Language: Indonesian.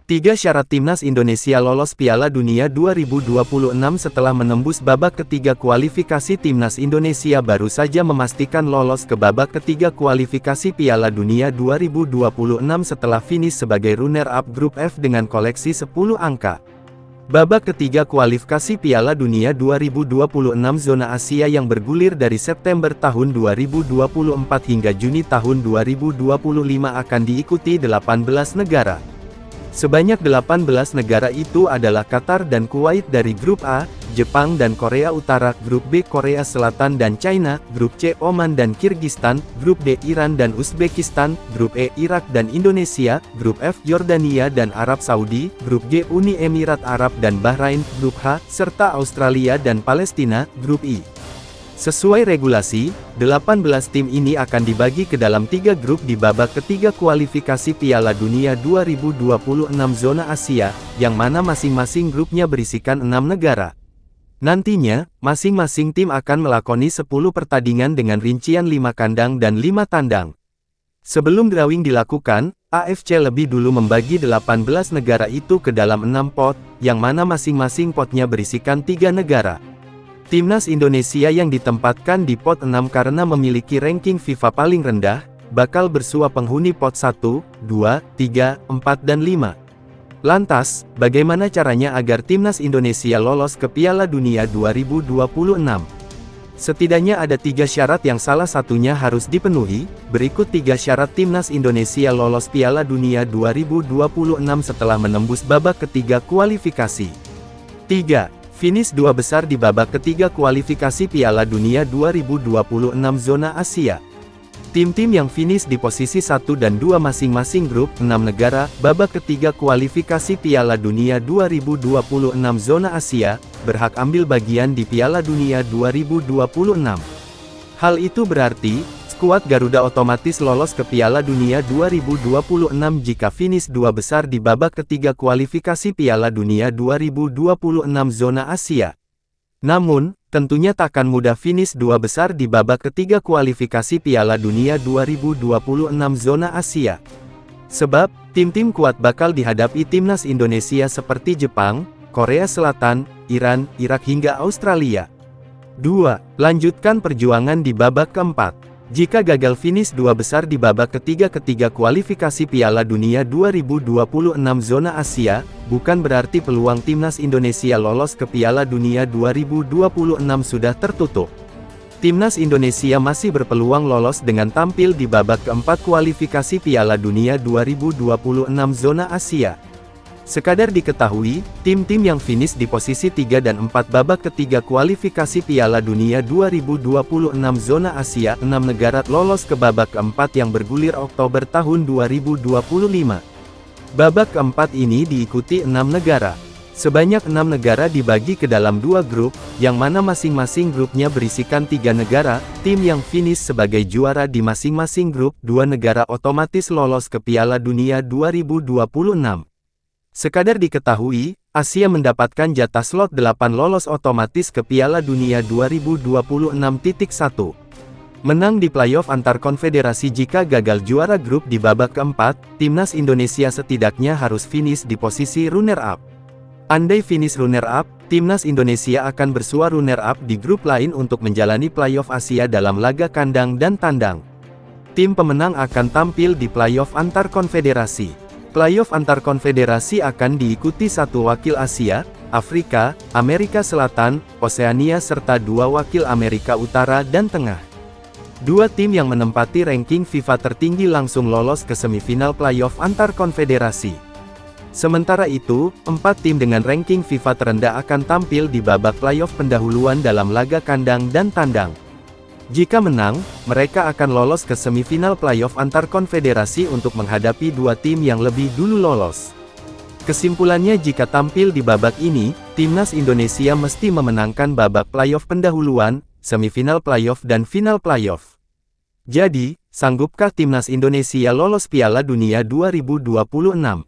Tiga syarat timnas Indonesia lolos Piala Dunia 2026. Setelah menembus babak ketiga kualifikasi, timnas Indonesia baru saja memastikan lolos ke babak ketiga kualifikasi Piala Dunia 2026 setelah finish sebagai runner-up grup F dengan koleksi 10 angka. Babak ketiga kualifikasi Piala Dunia 2026 zona Asia yang bergulir dari September tahun 2024 hingga Juni tahun 2025 akan diikuti 18 negara. Sebanyak 18 negara itu adalah Qatar dan Kuwait dari grup A, Jepang dan Korea Utara, grup B Korea Selatan dan China, grup C Oman dan Kirgistan, grup D Iran dan Uzbekistan, grup E Irak dan Indonesia, grup F Yordania dan Arab Saudi, grup G Uni Emirat Arab dan Bahrain, grup H serta Australia dan Palestina, grup I. Sesuai regulasi, 18 tim ini akan dibagi ke dalam 3 grup di babak ketiga kualifikasi Piala Dunia 2026 zona Asia, yang mana masing-masing grupnya berisikan 6 negara. Nantinya, masing-masing tim akan melakoni 10 pertandingan dengan rincian 5 kandang dan 5 tandang. Sebelum drawing dilakukan, AFC lebih dulu membagi 18 negara itu ke dalam 6 pot, yang mana masing-masing potnya berisikan 3 negara. Timnas Indonesia yang ditempatkan di pot 6 karena memiliki ranking FIFA paling rendah, bakal bersua penghuni pot 1, 2, 3, 4 dan 5. Lantas, bagaimana caranya agar Timnas Indonesia lolos ke Piala Dunia 2026? Setidaknya ada 3 syarat yang salah satunya harus dipenuhi. Berikut 3 syarat Timnas Indonesia lolos Piala Dunia 2026 setelah menembus babak ketiga kualifikasi. 3. Finish 2 besar di babak ketiga kualifikasi Piala Dunia 2026 zona Asia. Tim-tim yang finish di posisi 1 dan 2 masing-masing grup 6 negara, babak ketiga kualifikasi Piala Dunia 2026 zona Asia, berhak ambil bagian di Piala Dunia 2026. Hal itu berarti, skuad Garuda otomatis lolos ke Piala Dunia 2026 jika finish 2 besar di babak ketiga kualifikasi Piala Dunia 2026 zona Asia. Namun, tentunya takkan mudah finish 2 besar di babak ketiga kualifikasi Piala Dunia 2026 zona Asia. Sebab, tim-tim kuat bakal dihadapi timnas Indonesia seperti Jepang, Korea Selatan, Iran, Irak hingga Australia. 2. Lanjutkan perjuangan di babak keempat. Jika gagal finish 2 besar di babak ketiga kualifikasi Piala Dunia 2026 zona Asia, bukan berarti peluang timnas Indonesia lolos ke Piala Dunia 2026 sudah tertutup. Timnas Indonesia masih berpeluang lolos dengan tampil di babak keempat kualifikasi Piala Dunia 2026 zona Asia. Sekadar diketahui, tim-tim yang finish di posisi 3 dan 4 babak ketiga kualifikasi Piala Dunia 2026 zona Asia, 6 negara lolos ke babak keempat yang bergulir Oktober tahun 2025. Babak keempat ini diikuti 6 negara. Sebanyak 6 negara dibagi ke dalam 2 grup, yang mana masing-masing grupnya berisikan 3 negara. Tim yang finish sebagai juara di masing-masing grup 2 negara otomatis lolos ke Piala Dunia 2026. Sekadar diketahui, Asia mendapatkan jatah slot 8 lolos otomatis ke Piala Dunia 2026.1. Menang di playoff antar konfederasi. Jika gagal juara grup di babak keempat, timnas Indonesia setidaknya harus finish di posisi runner-up. Andai finish runner-up, timnas Indonesia akan bersua runner-up di grup lain untuk menjalani playoff Asia dalam laga kandang dan tandang. Tim pemenang akan tampil di playoff antar konfederasi. Playoff antar konfederasi akan diikuti 1 wakil Asia, Afrika, Amerika Selatan, Oseania serta 2 wakil Amerika Utara dan Tengah. 2 tim yang menempati ranking FIFA tertinggi langsung lolos ke semifinal playoff antar konfederasi. Sementara itu, 4 tim dengan ranking FIFA terendah akan tampil di babak playoff pendahuluan dalam laga kandang dan tandang. Jika menang, mereka akan lolos ke semifinal playoff antar konfederasi untuk menghadapi 2 tim yang lebih dulu lolos. Kesimpulannya, jika tampil di babak ini, timnas Indonesia mesti memenangkan babak playoff pendahuluan, semifinal playoff dan final playoff. Jadi, sanggupkah timnas Indonesia lolos Piala Dunia 2026?